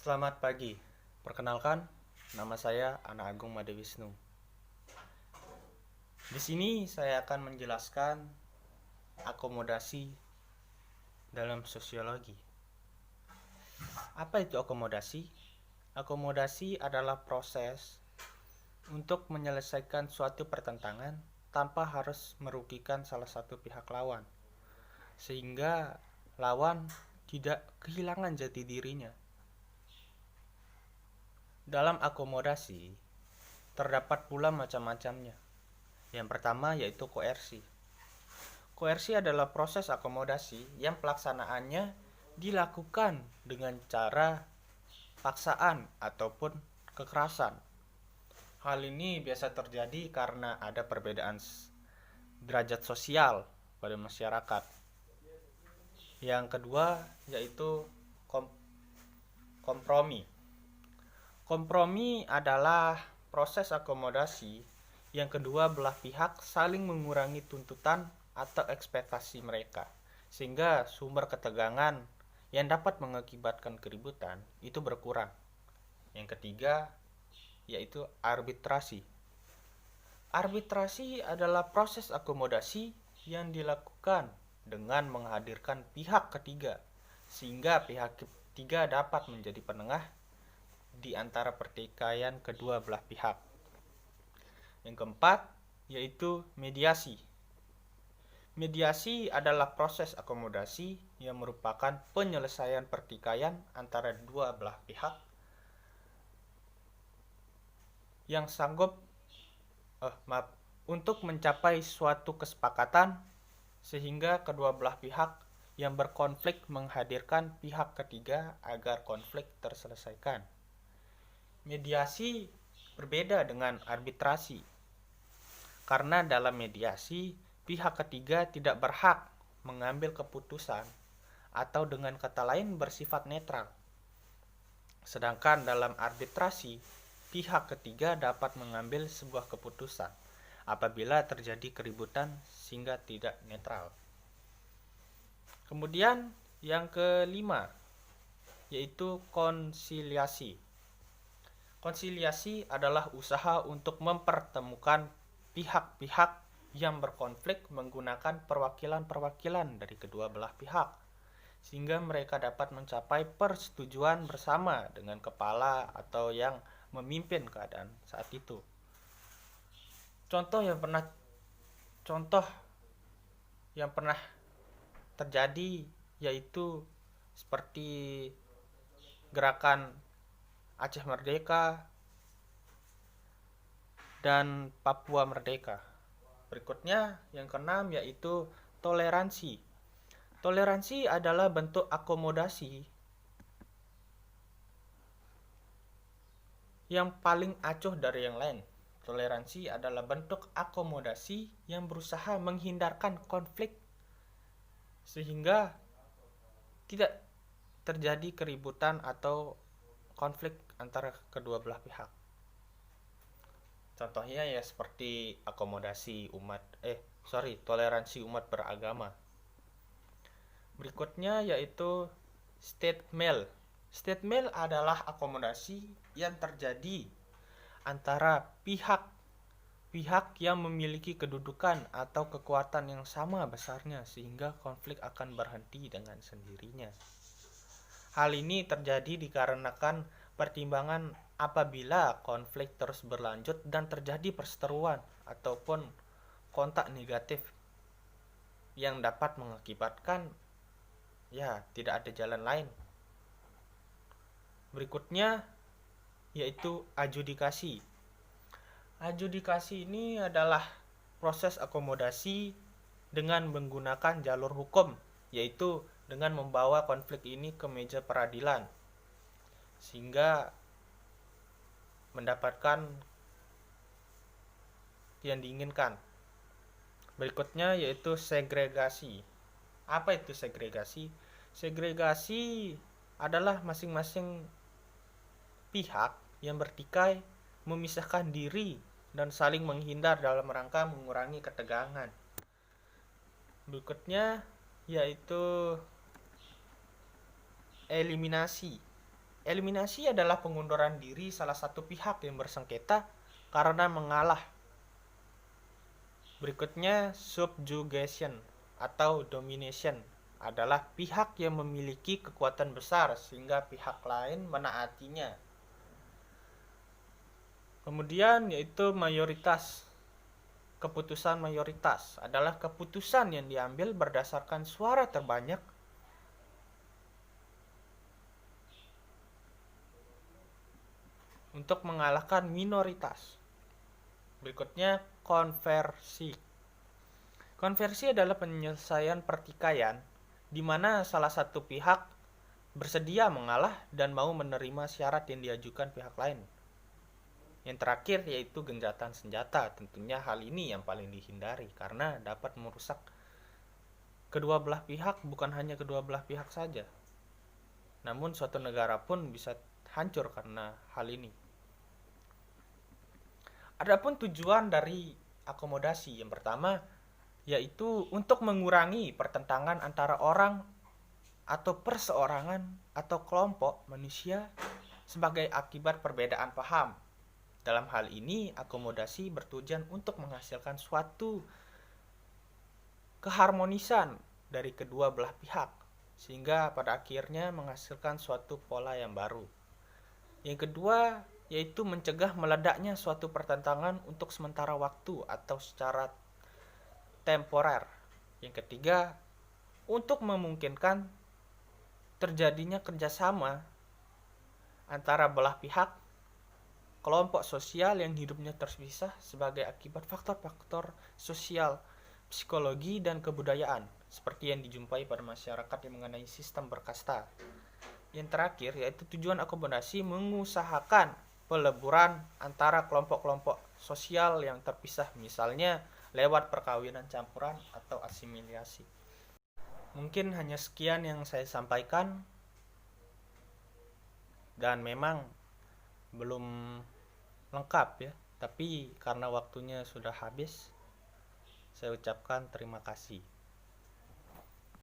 Selamat pagi. Perkenalkan, nama saya Ana Agung Madewisnu. Di sini saya akan menjelaskan akomodasi dalam sosiologi. Apa itu akomodasi? Akomodasi adalah proses untuk menyelesaikan suatu pertentangan tanpa harus merugikan salah satu pihak lawan, sehingga lawan tidak kehilangan jati dirinya. Dalam akomodasi, terdapat pula macam-macamnya. Yang pertama yaitu koersi. Koersi adalah proses akomodasi yang pelaksanaannya dilakukan dengan cara paksaan ataupun kekerasan. Hal ini biasa terjadi karena ada perbedaan derajat sosial pada masyarakat. Yang kedua yaitu kompromi. Kompromi adalah proses akomodasi yang kedua belah pihak saling mengurangi tuntutan atau ekspektasi mereka, sehingga sumber ketegangan yang dapat mengakibatkan keributan itu berkurang. Yang ketiga yaitu arbitrasi. Arbitrasi adalah proses akomodasi yang dilakukan dengan menghadirkan pihak ketiga, sehingga pihak ketiga dapat menjadi penengah di antara pertikaian kedua belah pihak. Yang keempat yaitu mediasi. Mediasi adalah proses akomodasi yang merupakan penyelesaian pertikaian antara dua belah pihak yang sanggup untuk mencapai suatu kesepakatan sehingga kedua belah pihak yang berkonflik menghadirkan pihak ketiga agar konflik terselesaikan. Mediasi berbeda dengan arbitrasi, karena dalam mediasi pihak ketiga tidak berhak mengambil keputusan atau dengan kata lain bersifat netral. Sedangkan dalam arbitrasi, pihak ketiga dapat mengambil sebuah keputusan apabila terjadi keributan sehingga tidak netral. Kemudian yang kelima yaitu konsiliasi. Konsiliasi adalah usaha untuk mempertemukan pihak-pihak yang berkonflik menggunakan perwakilan-perwakilan dari kedua belah pihak, sehingga mereka dapat mencapai persetujuan bersama dengan kepala atau yang memimpin keadaan saat itu. Contoh yang pernah terjadi yaitu seperti gerakan Aceh Merdeka dan Papua Merdeka. Berikutnya yang keenam yaitu toleransi. Toleransi adalah bentuk akomodasi yang paling acuh dari yang lain. Toleransi adalah bentuk akomodasi yang berusaha menghindarkan konflik sehingga tidak terjadi keributan atau konflik antara kedua belah pihak. Contohnya ya seperti toleransi umat beragama. Berikutnya yaitu state mail. State mail adalah akomodasi yang terjadi antara pihak yang memiliki kedudukan atau kekuatan yang sama besarnya sehingga konflik akan berhenti dengan sendirinya. Hal ini terjadi dikarenakan pertimbangan apabila konflik terus berlanjut dan terjadi perseteruan ataupun kontak negatif yang dapat mengakibatkan tidak ada jalan lain. Berikutnya yaitu adjudikasi. Adjudikasi ini adalah proses akomodasi dengan menggunakan jalur hukum, yaitu dengan membawa konflik ini ke meja peradilan sehingga mendapatkan yang diinginkan. Berikutnya yaitu segregasi. Apa itu segregasi? Segregasi adalah masing-masing pihak yang bertikai memisahkan diri dan saling menghindar dalam rangka mengurangi ketegangan. Berikutnya yaitu eliminasi. Eliminasi adalah pengunduran diri salah satu pihak yang bersengketa karena mengalah. Berikutnya, subjugation atau domination adalah pihak yang memiliki kekuatan besar sehingga pihak lain menaatinya. Kemudian yaitu mayoritas. Keputusan mayoritas adalah keputusan yang diambil berdasarkan suara terbanyak untuk mengalahkan minoritas. Berikutnya, konversi. Konversi adalah penyelesaian pertikaian di mana salah satu pihak bersedia mengalah dan mau menerima syarat yang diajukan pihak lain. Yang terakhir yaitu gencatan senjata. Tentunya hal ini yang paling dihindari karena dapat merusak kedua belah pihak, bukan hanya kedua belah pihak saja. Namun suatu negara pun bisa hancur karena hal ini. Adapun tujuan dari akomodasi yang pertama yaitu untuk mengurangi pertentangan antara orang atau perseorangan atau kelompok manusia sebagai akibat perbedaan paham. Dalam hal ini, akomodasi bertujuan untuk menghasilkan suatu keharmonisan dari kedua belah pihak, sehingga pada akhirnya menghasilkan suatu pola yang baru. Yang kedua, yaitu mencegah meledaknya suatu pertentangan untuk sementara waktu atau secara temporer. Yang ketiga, untuk memungkinkan terjadinya kerjasama antara belah pihak, kelompok sosial yang hidupnya terpisah sebagai akibat faktor-faktor sosial, psikologi, dan kebudayaan, seperti yang dijumpai pada masyarakat yang mengenai sistem berkasta. Yang terakhir, yaitu tujuan akomodasi mengusahakan peleburan antara kelompok-kelompok sosial yang terpisah, misalnya lewat perkawinan campuran atau asimilasi. Mungkin hanya sekian yang saya sampaikan, dan memang belum lengkap ya, tapi karena waktunya sudah habis, saya ucapkan terima kasih.